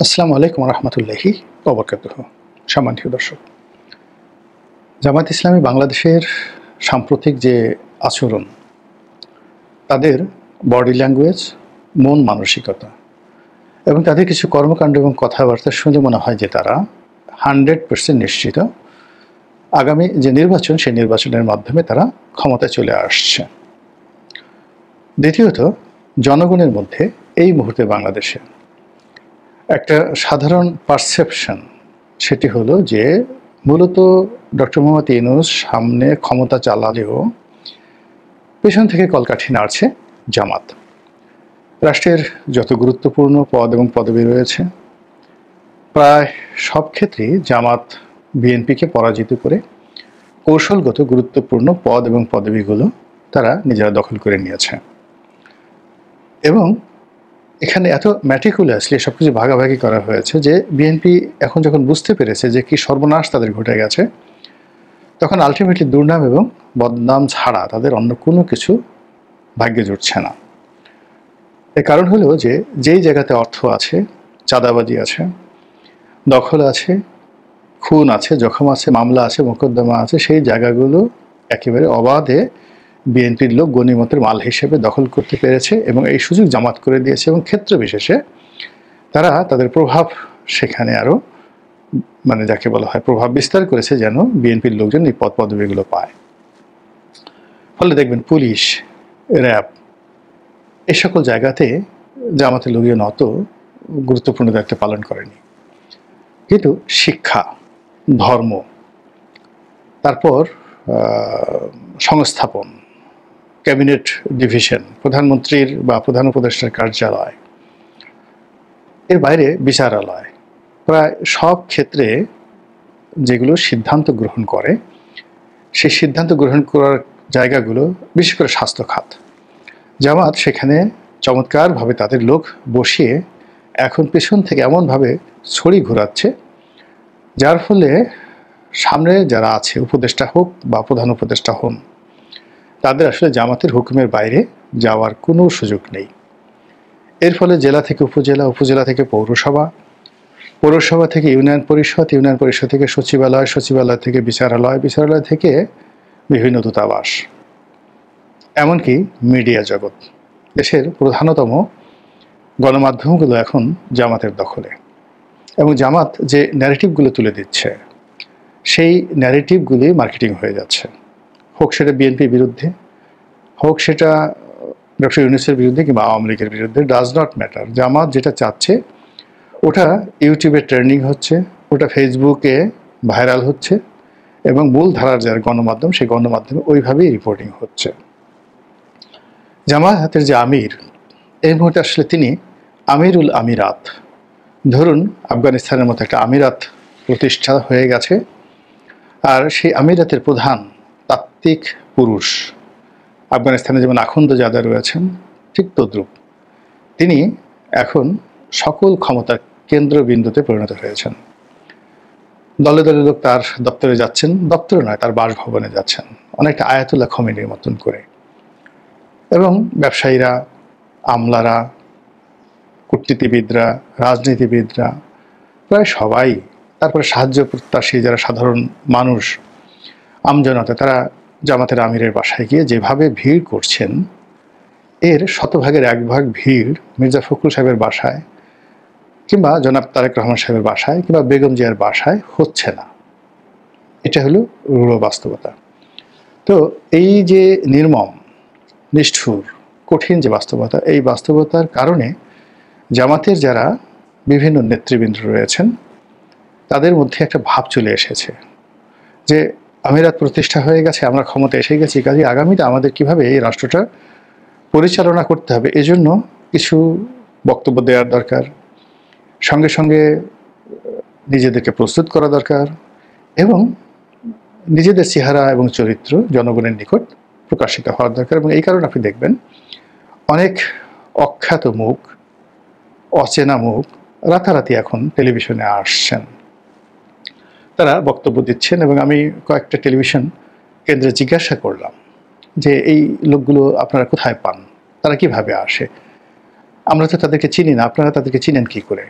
আসসালামু আলাইকুম রহমতুল্লাহি ওবরকাতুহ। সম্মানিত দর্শক, জামায়াত ইসলামী বাংলাদেশের সাম্প্রতিক যে আচরণ, তাদের বডি ল্যাঙ্গুয়েজ, মন মানসিকতা এবং তাদের কিছু কর্মকাণ্ড এবং কথাবার্তা শুনে মনে হয় যে তারা 100% নিশ্চিত আগামী যে নির্বাচন, সেই নির্বাচনের মাধ্যমে তারা ক্ষমতায় চলে আসছে। দ্বিতীয়ত, জনগণের মধ্যে এই মুহূর্তে বাংলাদেশে একটা সাধারণ পারসেপশন, সেটি হলো যে মূলত ডক্টর মোহাম্মদ ইউনূস সামনে ক্ষমতা চালালেও পেছন থেকে কলকাঠি নাড়ছে জামাত। রাষ্ট্রের যত গুরুত্বপূর্ণ পদ এবং পদবি রয়েছে, প্রায় সব ক্ষেত্রেই জামাত বিএনপিকে পরাজিত করে কৌশলগত গুরুত্বপূর্ণ পদ এবং পদবিগুলো তারা নিজেরা দখল করে নিয়েছে। এবং এখানে এত ম্যাটিকুলাসলি সব কিছু ভাগাভাগি করা হয়েছে যে বিএনপি এখন যখন বুঝতে পেরেছে যে কি সর্বনাশ তাদের ঘটে গেছে, তখন আলটিমেটলি দুর্নাম এবং বদনাম ছাড়া তাদের অন্য কোনো কিছু ভাগ্যে জুটছে না। এর কারণ হলো যে যেই জায়গাতে অর্থ আছে, চাঁদাবাজি আছে, দখল আছে, খুন আছে, জখম আছে, মামলা আছে, মোকদ্দমা আছে, সেই জায়গাগুলো একেবারে অবাধে বিএনপির লোক গনিমতের মাল হিসেবে দখল করতে পেরেছে এবং এই সুযোগ জামাত করে দিয়েছে এবং ক্ষেত্র বিশেষে তারা তাদের প্রভাব সেখানে আরও যাকে বলা হয় প্রভাব বিস্তার করেছে, যেন বিএনপির লোকজন এই পদ পদবিগুলো পায়। ফলে দেখবেন পুলিশ, র্যাব, এই সকল জায়গাতে জামাতের লোকজন অত গুরুত্বপূর্ণ দায়িত্ব পালন করেনি। কিন্তু শিক্ষা, ধর্ম, তারপর সংস্থাপন, ক্যাবিনেট ডিভিশন, প্রধানমন্ত্রীর বা প্রধান উপদেষ্টার কার্যালয়, এর বাইরে বিচারালয়, প্রায় সব ক্ষেত্রে যেগুলো সিদ্ধান্ত গ্রহণ করে, সেই সিদ্ধান্ত গ্রহণ করার জায়গাগুলো বিশেষ করে স্বাস্থ্য খাত, জামাত সেখানে চমৎকারভাবে তাদের লোক বসিয়ে এখন পেছন থেকে এমনভাবে ছড়ি ঘোরাচ্ছে, যার ফলে সামনে যারা আছে, উপদেষ্টা হোক বা প্রধান উপদেষ্টা হন, তাদের আসলে জামাতের হুকুমের বাইরে যাওয়ার কোনো সুযোগ নেই। এর ফলে জেলা থেকে উপজেলা, উপজেলা থেকে পৌরসভা, পৌরসভা থেকে ইউনিয়ন পরিষদ, ইউনিয়ন পরিষদ থেকে সচিবালয়, সচিবালয় থেকে বিচারালয়, বিচারালয় থেকে বিভিন্ন দূতাবাস, এমনকি মিডিয়া জগৎ, দেশের প্রধানতম গণমাধ্যমগুলো এখন জামাতের দখলে। এবং জামাত যে ন্যারেটিভগুলো তুলে দিচ্ছে, সেই ন্যারেটিভগুলি মার্কেটিং হয়ে যাচ্ছে, হোক সেটা বিএনপির বিরুদ্ধে, হোক সেটা ডক্টর ইউনূসের বিরুদ্ধে কিংবা আওয়ামী লীগের বিরুদ্ধে, ডাজ নট ম্যাটার। জামাত যেটা চাচ্ছে ওটা ইউটিউবে ট্রেন্ডিং হচ্ছে, ওটা ফেসবুকে ভাইরাল হচ্ছে এবং মূল ধারার যার গণমাধ্যম, সেই গণমাধ্যমে ওইভাবেই রিপোর্টিং হচ্ছে। জামায়াতের যে আমির, এই মুহূর্তে আসলে তিনি আমিরুল আমিরাত। ধরুন আফগানিস্তানের মতো একটা আমিরাত প্রতিষ্ঠা হয়ে গেছে, আর সেই আমিরাতের প্রধান তাত্ত্বিক পুরুষ, আফগানিস্তানে যেমন আখুন্দজাদা রয়েছেন, ঠিক তদ্রূপ তিনি এখন সকল ক্ষমতার কেন্দ্রবিন্দুতে পরিণত হয়েছেন। দলে দলে লোক তার দপ্তরে যাচ্ছেন, দপ্তরে নয়, তার বাসভবনে যাচ্ছেন, অনেকটা আয়াতুল্লাহ খমেনির মতন করে। এবং ব্যবসায়ীরা, আমলারা, কূটনীতিবিদরা, রাজনীতিবিদরা, প্রায় সবাই, তারপরে সাহায্য প্রত্যাশী যারা সাধারণ মানুষ, আমজনতা, তারা জামাতের আমিরের বাসায় গিয়ে যেভাবে ভিড় করছেন, এর শতভাগের 1 ভাগ ভিড় মির্জা ফখরুল সাহেবের বাসায় কিংবা জনাব তারেক রহমান সাহেবের বাসায় কিংবা বেগম জিয়ার বাসায় হচ্ছে না। এটা হলো রূঢ় বাস্তবতা। তো এই যে নির্মম, নিষ্ঠুর, কঠিন যে বাস্তবতা, এই বাস্তবতার কারণে জামাতের যারা বিভিন্ন নেতৃবৃন্দ রয়েছেন, তাদের মধ্যে একটা ভাব চলে এসেছে যে আমিরাত প্রতিষ্ঠা হয়ে গেছে, আমরা ক্ষমতা এসে গেছি, কাজে আগামীতে আমাদের কিভাবে এই রাষ্ট্রটা পরিচালনা করতে হবে, এজন্য কিছু বক্তব্য দেওয়ার দরকার, সঙ্গে সঙ্গে নিজেদেরকে প্রস্তুত করা দরকার এবং নিজেদের চেহারা এবং চরিত্র জনগণের নিকট প্রকাশিত হওয়ার দরকার। এবং এই কারণে আপনি দেখবেন অনেক অখ্যাত মুখ, অচেনা মুখ রাতারাতি এখন টেলিভিশনে আসছেন, তারা বক্তব্য দিচ্ছেন। এবং আমি কয়েকটা টেলিভিশন কেন্দ্রে জিজ্ঞাসা করলাম যে এই লোকগুলো আপনারা কোথায় পান, তারা কিভাবে আসে, আমরা তো তাদেরকে চিনি না, আপনারা তাদেরকে চিনেন কি করে?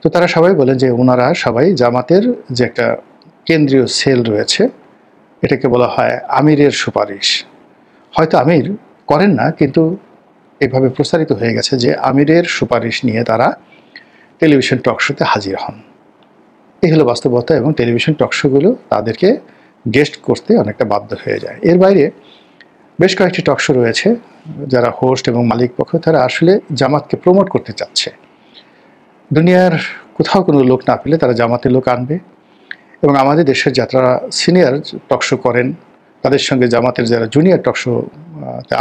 তো তারা সবাই বলেন যে ওনারা সবাই জামাতের যে একটা কেন্দ্রীয় সেল রয়েছে, এটাকে বলা হয় আমিরের সুপারিশ। হয়তো আমির করেন না, কিন্তু এভাবে প্রচারিত হয়ে গেছে যে আমিরের সুপারিশ নিয়ে তারা টেলিভিশন টকশোতে হাজির হন। এই হলো বাস্তবতা, এবং টেলিভিশন টকশোগুলো তাদেরকে গেস্ট করতে অনেকটা বাধ্য হয়ে যায়। এর বাইরে বেশ কয়েকটি টকশো রয়েছে, যারা হোস্ট এবং মালিক পক্ষ তারা আসলে জামাতকে প্রমোট করতে চাচ্ছে। দুনিয়ার কোথাও কোনো লোক না পেলে তারা জামাতের লোক আনবে, এবং আমাদের দেশের যারা সিনিয়র টকশো করেন তাদের সঙ্গে জামাতের যারা জুনিয়র টকশো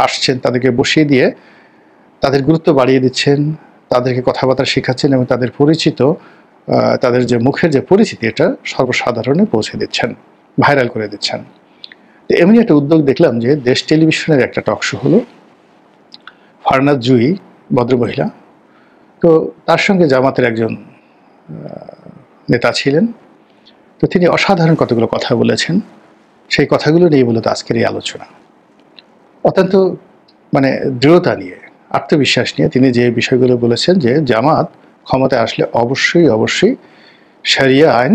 আসছেন তাদেরকে বসিয়ে দিয়ে তাদের গুরুত্ব বাড়িয়ে দিচ্ছেন, তাদেরকে কথাবার্তা শেখাচ্ছেন, এবং তাদের পরিচিত তাদের যে মুখের যে পরিচিতি এটা সর্বসাধারণে পৌঁছে দিচ্ছেন, ভাইরাল করে দিচ্ছেন। তো এমনি একটা উদ্যোগ দেখলাম যে দেশ টেলিভিশনের একটা টকশো হলো, ফারনাজ জুই ভদ্রমহিলা, তো তার সঙ্গে জামাতের একজন নেতা ছিলেন। তো তিনি অসাধারণ কতগুলো কথা বলেছেন, সেই কথাগুলো নিয়ে মূলত আজকের এই আলোচনা। অত্যন্ত মানে দৃঢ়তা নিয়ে, আত্মবিশ্বাস নিয়ে তিনি যে বিষয়গুলো বলেছেন যে জামাত ক্ষমতায় আসলে অবশ্যই অবশ্যই শরিয়া আইন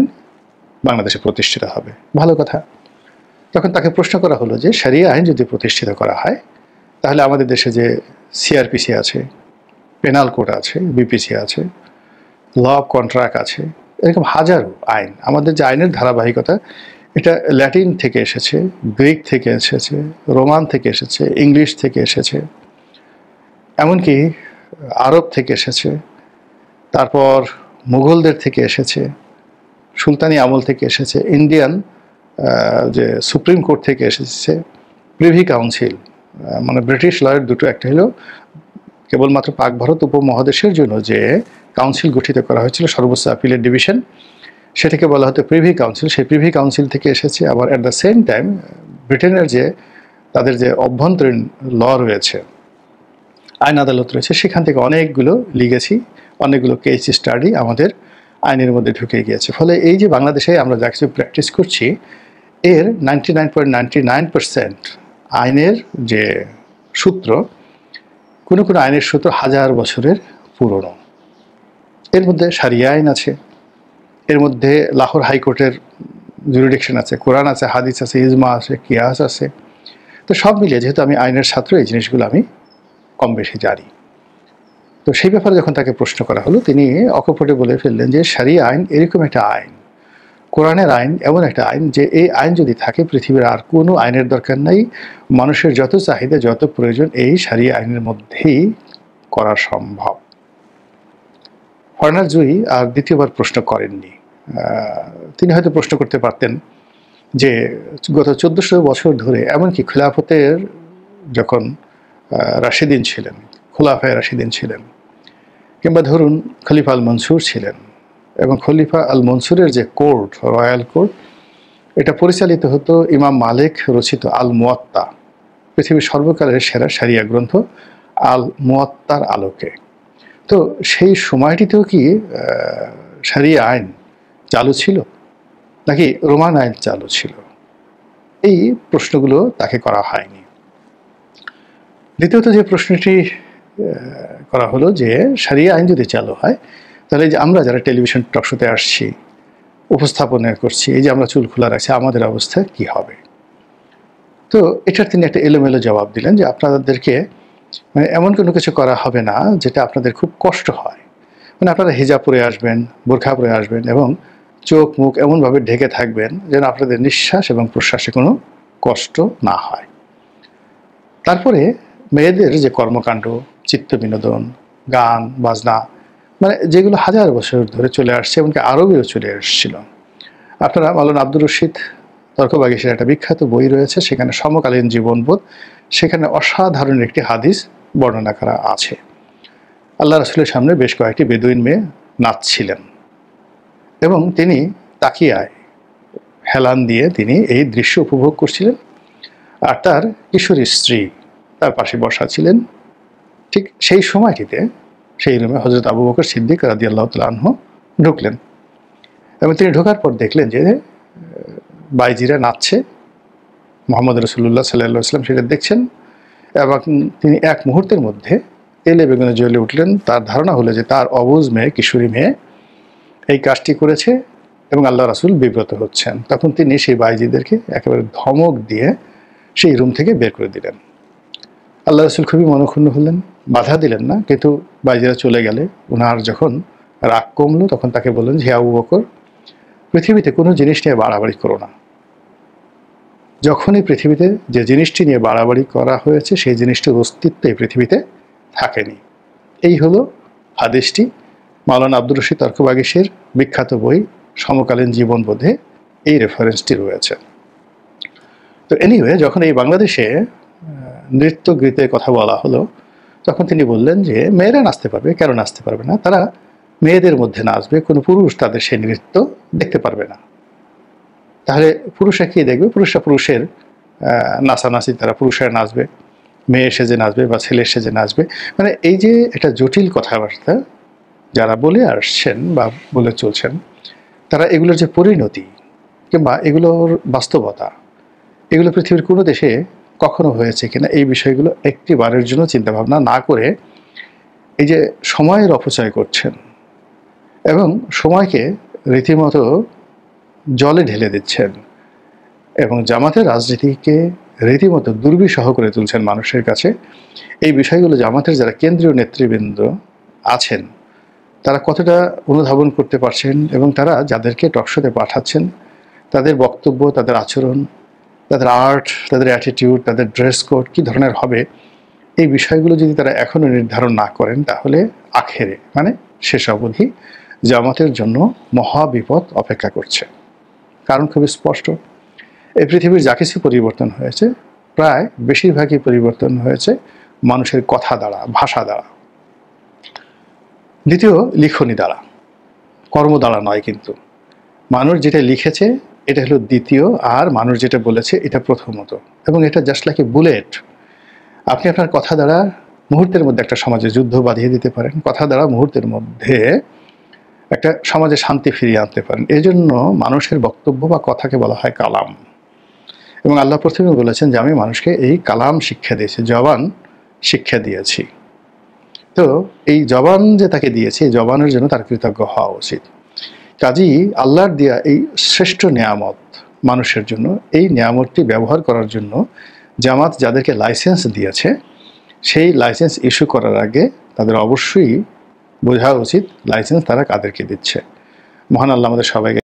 বাংলাদেশে প্রতিষ্ঠিত হবে। ভালো কথা। তখন তাকে প্রশ্ন করা হলো যে শরিয়া আইন যদি প্রতিষ্ঠিত করা হয় তাহলে আমাদের দেশে যে সিআরপিসি আছে, পেনাল কোড আছে, বিপিসি আছে, ল অফ কন্ট্রাক্ট আছে, এরকম হাজারো আইন, আমাদের যে আইনের ধারাবাহিকতা এটা ল্যাটিন থেকে এসেছে, গ্রিক থেকে এসেছে, রোমান থেকে এসেছে, ইংলিশ থেকে এসেছে, এমনকি আরব থেকে এসেছে, তারপর মুঘলদের থেকে এসেছে, সুলতানি আমল থেকে এসেছে, ইন্ডিয়ান যে সুপ্রিম কোর্ট থেকে এসেছে, প্রিভি কাউন্সিল মানে ব্রিটিশ লয়ের দুটো, একটা হলো কেবলমাত্র পাক ভারত উপমহাদেশের জন্য যে কাউন্সিল গঠিত করা হয়েছিল সর্বোচ্চ আপিলের ডিভিশন, সেটাকে বলা হতো প্রিভি কাউন্সিল। সেই প্রিভি কাউন্সিল থেকে এসেছে। আবার অ্যাট দ্য সেম টাইম ব্রিটেনের যে তাদের যে অভ্যন্তরীণ ল রয়েছে, আইন আদালত রয়েছে, সেখান থেকে অনেকগুলো লিগেছি, অনেকগুলো কেস স্টাডি আমাদের আইনের মধ্যে ঢুকে গিয়েছে। ফলে এই যে বাংলাদেশে আমরা যা কিছু প্র্যাকটিস করছি এর 99.99% আইনের যে সূত্র, কোনো কোনো আইনের সূত্র হাজার বছরের পুরনো। এর মধ্যে শরিয়া আইন আছে, এর মধ্যে লাহোর হাইকোর্টের জুরিডিকশন আছে, কোরআন আছে, হাদিস আছে, ইজমা আছে, কিয়াস আছে। তো সব মিলিয়ে যেহেতু আমি আইনের ছাত্র, এই জিনিসগুলো আমি কম বেশি জানি। তো সেই ব্যাপারে যখন তাকে প্রশ্ন করা হলো তিনি অকপটে বলে ফেললেন যে শরিয়া আইন এরকম একটা আইন, কোরআনের আইন এমন একটা আইন যে এই আইন যদি থাকে পৃথিবীর আর কোনো আইনের দরকার নাই, মানুষের যত চাহিদা যত প্রয়োজন এই শরিয়া আইনের মধ্যেই করা সম্ভব। ফারনাজ জুই আর দ্বিতীয়বার প্রশ্ন করেননি। তিনি হয়তো প্রশ্ন করতে পারতেন যে গত 1400 বছর ধরে, এমনকি খিলাফতের যখন রাশিদিন ছিলেন, খোলাফায়ে রাশিদিন ছিলেন, কিংবা ধরুন খলিফা আল মনসুর ছিলেন, এবং খলিফা আল মনসুরের যে কোর্ট, রয়্যাল কোর্ট, এটা পরিচালিত হতো ইমাম মালিক রচিত আল মুয়াত্তা, পৃথিবীর সর্বকালের সেরা শরিয়া গ্রন্থ আল মুয়াত্তার আলোকে। তো সেই সময়টিতেও কি শরিয়া আইন চালু ছিল নাকি রোমান আইন চালু ছিল? এই প্রশ্নগুলো তাকে করা হয়নি। দ্বিতীয়ত যে প্রশ্নটি করা হলো যে শরিয়া আইন যদি চালু হয় তাহলে যে আমরা যারা টেলিভিশন টকশোতে আসছি, উপস্থাপনা করছি, এই যে আমরা চুল খোলা রাখছি, আমাদের অবস্থা কি হবে? তো এটার তিনি একটা এলোমেলো জবাব দিলেন যে আপনাদেরকে মানে এমন কোনো কিছু করা হবে না যেটা আপনাদের খুব কষ্ট হয়। মানে আপনারা হিজাব পরে আসবেন, বোরখা পরে আসবেন, এবং চোখ মুখ এমনভাবে ঢেকে থাকবেন যেন আপনাদের নিঃশ্বাস এবং প্রশ্বাসে কোনো কষ্ট না হয়। তারপরে মেয়েদের যে কর্মকাণ্ড, চিত্ত বিনোদন, গান বাজনা, মানে যেগুলো হাজার বছর ধরে চলে আসছে, এমনকি আরবেও চলে এসেছিল। আপনারা মাওলানা আব্দুর রশিদ তর্কবাগীশের একটা বিখ্যাত বই রয়েছে, সেখানে সমকালীন জীবনবোধ, সেখানে অসাধারণ একটি হাদিস বর্ণনা করা আছে। আল্লাহ রাসূলের সামনে বেশ কয়েকটি বেদুইন মেয়ে নাচছিলেন, এবং তিনি তাকিয়ায় হেলান দিয়ে তিনি এই দৃশ্য উপভোগ করছিলেন, আর তার কিশোরী স্ত্রী তার পাশে বসা ছিলেন। ঠিক সেই সময়টিতে সেই রুমে হযরত আবু বকর সিদ্দিক রাদিয়াল্লাহু তাআলা আনহু ঢুকলেন, এবং তিনি ঢোকার পর দেখলেন যে বাইজিরা নাচছে, মুহাম্মদ রাসূলুল্লাহ সাল্লাল্লাহু আলাইহি ওয়াসাল্লাম সেটা দেখছেন, এবং তিনি এক মুহূর্তের মধ্যে তেলে বেগুনে জ্বলে উঠলেন। তার ধারণা হলো যে তার অবুঝ মেয়ে, কিশোরী মেয়ে এই কাজটি করেছে এবং আল্লাহ রাসূল বিব্রত হচ্ছেন। তখন তিনি সেই বাইজিদেরকে একেবারে ধমক দিয়ে সেই রুম থেকে বের করে দিলেন। আল্লাহ রাসূল খুবই মনঃক্ষুণ্ণ হলেন, বাধা দিলেন না, কিন্তু বাইজিরা চলে গেলে ওনার যখন রাগ কমলো তখন তাকে বললেন যে, হে আবু বকর, পৃথিবীতে কোনো জিনিস নিয়ে বাড়াবাড়ি করো না। যখনই পৃথিবীতে যে জিনিসটি নিয়ে বাড়াবাড়ি করা হয়েছে সেই জিনিসটির অস্তিত্ব এই পৃথিবীতে থাকেনি। এই হলো হাদিসটি। মাওলানা আব্দুর রশিদ তর্কবাগীশের বিখ্যাত বই সমকালীন জীবনবোধে এই রেফারেন্সটি রয়েছে। তো এনিওয়ে, যখন এই বাংলাদেশে নৃত্য গীতের কথা বলা হলো তখন তিনি বললেন যে মেয়েরা নাচতে পারবে, কেন নাচতে পারবে না? তারা মেয়েদের মধ্যে নাচবে, কোনো পুরুষ তাদের সেই নৃত্য দেখতে পারবে না। তাহলে পুরুষরা কি দেখবে? পুরুষরা পুরুষের নাচানাচি, তারা পুরুষেরা নাচবে, মেয়ে সেজে নাচবে বা ছেলে সেজে নাচবে। মানে এই যে একটা জটিল কথাবার্তা যারা বলে আসছেন বা বলে চলছেন, তারা এগুলোর যে পরিণতি কিংবা এগুলোর বাস্তবতা, এগুলো পৃথিবীর কোনো দেশে কখনো হয়েছে কিনা এই বিষয়গুলো একটি বারের জন্য চিন্তাভাবনা না করে এই যে সময়ের অপচয় করছেন এবং সময়কে রীতিমতো জলে ঢেলে দিচ্ছেন এবং জামাতের রাজনীতিকে রীতিমতো দুর্বিষহ করে তুলছেন মানুষের কাছে। এই বিষয়গুলো জামাতের যারা কেন্দ্রীয় নেতৃবৃন্দ আছেন তারা কতটা অনুধাবন করতে পারছেন এবং তারা যাদেরকে টকশোতে পাঠাচ্ছেন তাদের বক্তব্য, তাদের আচরণ, তাদের আর্ট, তাদের অ্যাটিটিউড, তাদের ড্রেস কোড কী ধরনের হবে, এই বিষয়গুলো যদি তারা এখনও নির্ধারণ না করেন তাহলে আখেরে মানে শেষ অবধি জামাতের জন্য মহা বিপদ অপেক্ষা করছে। কারণ খুবই স্পষ্ট, এই পৃথিবীর যা কিছু পরিবর্তন হয়েছে প্রায় বেশিরভাগই পরিবর্তন হয়েছে মানুষের কথা দ্বারা, ভাষা দ্বারা, দ্বিতীয় লিখনি দ্বারা, কর্ম দ্বারা নয়। কিন্তু মানুষ যেটা লিখেছে এটা হলো দ্বিতীয়, আর মানুষ যেটা বলেছে এটা প্রথমত, এবং এটা জাস্ট লাইক এ বুলেট। আপনি আপনার কথা দ্বারা মুহূর্তের মধ্যে একটা সমাজে যুদ্ধ বাঁধিয়ে দিতে পারেন, কথা দ্বারা মুহূর্তের মধ্যে একটা সমাজে শান্তি ফিরিয়ে আনতে পারেন। এই জন্য মানুষের বক্তব্য বা কথাকে বলা হয় কালাম। এবং আল্লাহ প্রথমে বলেছেন যে আমি মানুষকে এই কালাম শিক্ষা দিয়েছি, জবান শিক্ষা দিয়েছি। তো এই জবান যে তাকে দিয়েছে, এই জবানের জন্য তার কৃতজ্ঞ হওয়া উচিত। কাজেই আল্লাহর দেয়া এই শ্রেষ্ঠ নেয়ামত মানুষের জন্য, এই নেয়ামতটি ব্যবহার করার জন্য জামাত যাদেরকে লাইসেন্স দিয়েছে সেই লাইসেন্স ইস্যু করার আগে তাদের অবশ্যই বোঝা উচিত লাইসেন্স তারা কাদেরকে দিচ্ছে। মহান আল্লাহ আমাদের সবাইকে